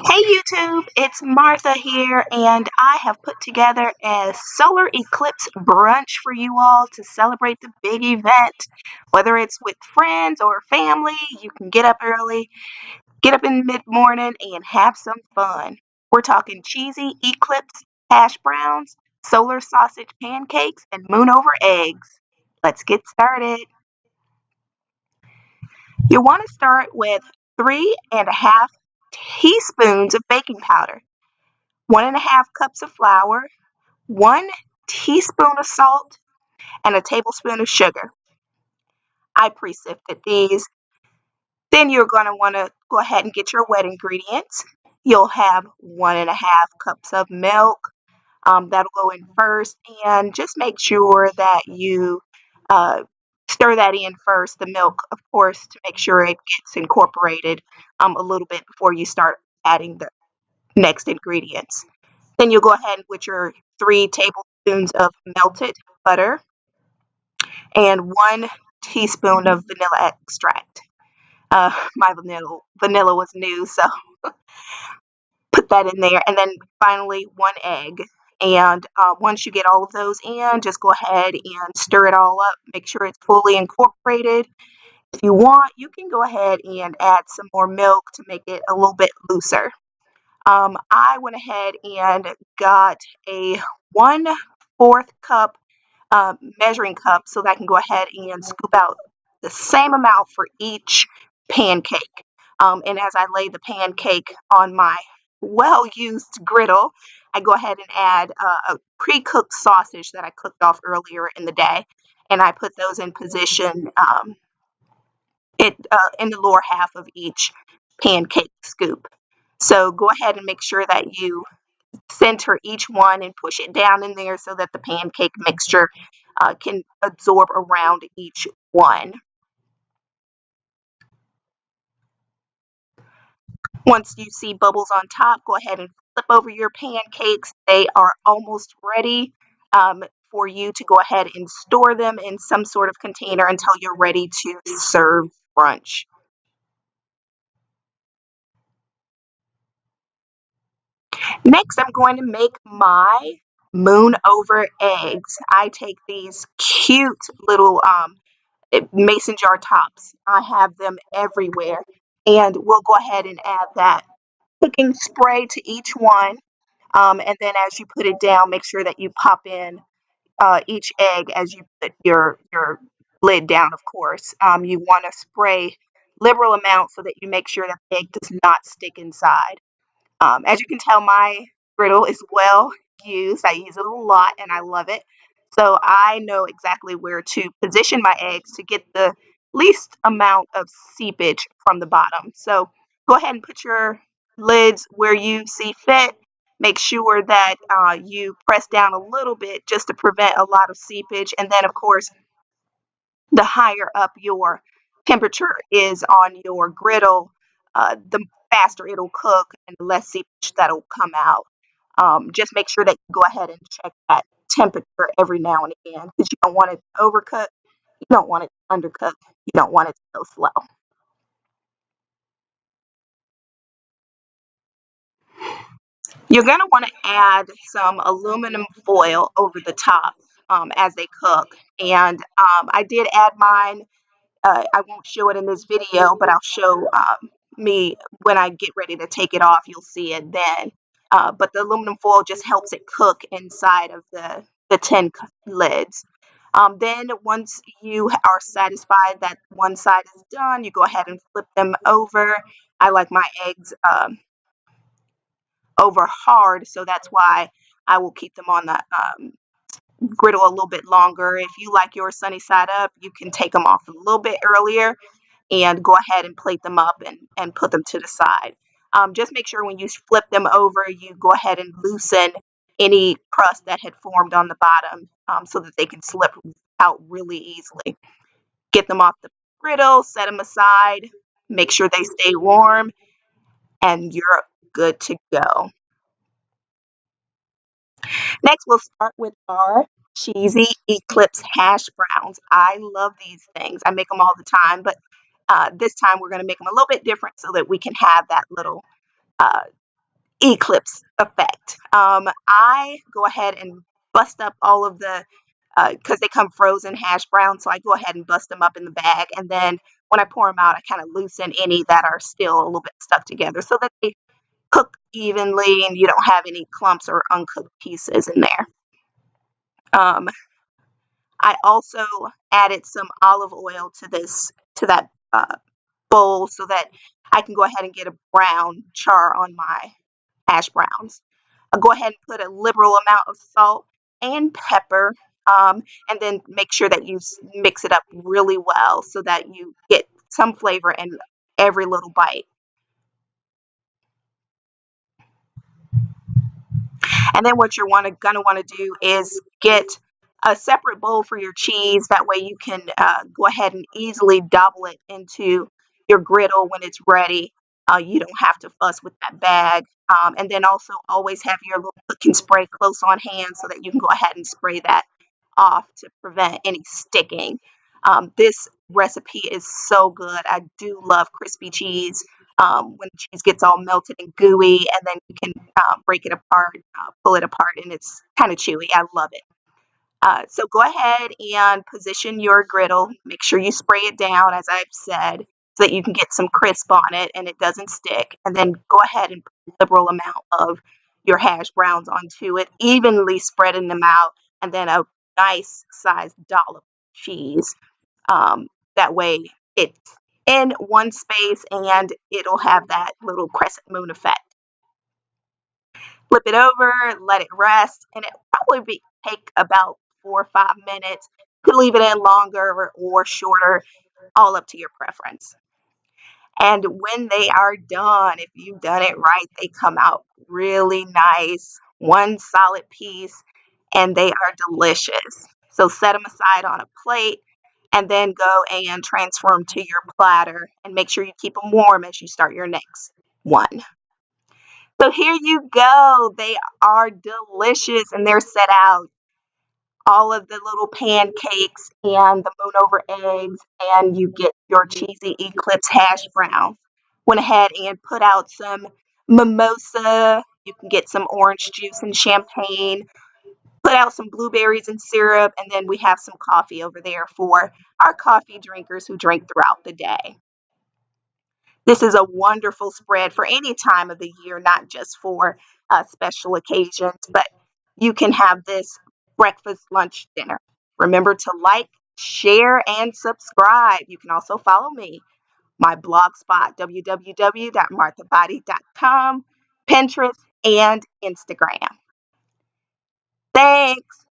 Hey YouTube, it's Martha here, and I have put together a Solar Eclipse Brunch for you all to celebrate the big event. Whether it's with friends or family, you can get up early, get up in mid-morning, and have some fun. We're talking cheesy Eclipse hash browns, solar sausage pancakes, and moon over eggs. Let's get started. You want to start with 3.5 teaspoons of baking powder, 1.5 cups of flour, 1 teaspoon of salt, and a tablespoon of sugar. I pre-sifted these. Then you're going to want to go ahead and get your wet ingredients. You'll have 1.5 cups of milk. That'll go in first, and just make sure that you uh, stir that in first. The milk, of course, to make sure it gets incorporated a little bit before you start adding the next ingredients. Then you'll go ahead with your 3 tablespoons of melted butter and 1 teaspoon of vanilla extract. My vanilla was new, so put that in there. And then finally, 1 egg. And once you get all of those in, just go ahead and stir it all up. Make sure it's fully incorporated. If you want, you can go ahead and add some more milk to make it a little bit looser. I went ahead and got a 1/4 cup measuring cup so that I can go ahead and scoop out the same amount for each pancake. And as I lay the pancake on my well-used griddle, I go ahead and add a pre-cooked sausage that I cooked off earlier in the day, and I put those in position in the lower half of each pancake scoop. So go ahead and make sure that you center each one and push it down in there so that the pancake mixture can absorb around each one. Once you see bubbles on top, go ahead and flip over your pancakes. They are almost ready for you to go ahead and store them in some sort of container until you're ready to serve brunch. Next, I'm going to make my moon over eggs. I take these cute little mason jar tops. I have them everywhere. And we'll go ahead and add that cooking spray to each one. And then as you put it down, make sure that you pop in each egg as you put your lid down, of course. You want to spray liberal amounts so that you make sure that the egg does not stick inside. As you can tell, my griddle is well used. I use it a lot and I love it. So I know exactly where to position my eggs to get the least amount of seepage from the bottom. So go ahead and put your lids where you see fit. Make sure that you press down a little bit just to prevent a lot of seepage. And then, of course, the higher up your temperature is on your griddle, the faster it'll cook and the less seepage that'll come out. Just make sure that you go ahead and check that temperature every now and again because you don't want it to overcook, you don't want it to undercook, you don't want it to go slow. You're going to want to add some aluminum foil over the top as they cook. And I did add mine. I won't show it in this video, but I'll show me when I get ready to take it off. You'll see it then. But the aluminum foil just helps it cook inside of the tin lids. Then once you are satisfied that one side is done, you go ahead and flip them over. I like my eggs over hard, so that's why I will keep them on the griddle a little bit longer. If you like yours sunny side up, you can take them off a little bit earlier and go ahead and plate them up and put them to the side. Just make sure when you flip them over, you go ahead and loosen any crust that had formed on the bottom so that they can slip out really easily. Get them off the griddle, set them aside, make sure they stay warm, and you're good to go. Next, we'll start with our cheesy Eclipse hash browns. I love these things. I make them all the time, but this time we're going to make them a little bit different so that we can have that little eclipse effect. I go ahead and bust up all of the, because they come frozen hash browns, so I go ahead and bust them up in the bag, and then when I pour them out, I kind of loosen any that are still a little bit stuck together so that they cook evenly and you don't have any clumps or uncooked pieces in there. Um, I also added some olive oil to that bowl so that I can go ahead and get a brown char on my hash browns. I'll go ahead and put a liberal amount of salt and pepper, and then make sure that you mix it up really well so that you get some flavor in every little bite. And then what you're gonna want to do is get a separate bowl for your cheese. That way you can go ahead and easily double it into your griddle when it's ready. You don't have to fuss with that bag. And then also always have your little cooking spray close on hand so that you can go ahead and spray that off to prevent any sticking. This recipe is so good. I do love crispy cheese. When the cheese gets all melted and gooey, and then you can break it apart, pull it apart, and it's kind of chewy. I love it. So go ahead and position your griddle. Make sure you spray it down, as I've said, so that you can get some crisp on it and it doesn't stick. And then go ahead and put a liberal amount of your hash browns onto it, evenly spreading them out, and then a nice sized dollop of cheese. That way it's in one space and it'll have that little crescent moon effect. Flip it over, let it rest, and it probably take about 4 or 5 minutes. You could leave it in longer or shorter, all up to your preference. And when they are done, if you've done it right, they come out really nice, one solid piece, and they are delicious. So set them aside on a plate and then go and transfer them to your platter and make sure you keep them warm as you start your next one. So here you go. They are delicious and they're set out. All of the little pancakes and the moon over eggs, and you get your cheesy eclipse hash brown. Went ahead and put out some mimosa. You can get some orange juice and champagne. Put out some blueberries and syrup, and then we have some coffee over there for our coffee drinkers who drink throughout the day. This is a wonderful spread for any time of the year, not just for special occasions, but you can have this breakfast, lunch, dinner. Remember to like, share, and subscribe. You can also follow me, my blog spot, www.marthabody.com, Pinterest, and Instagram. Thanks.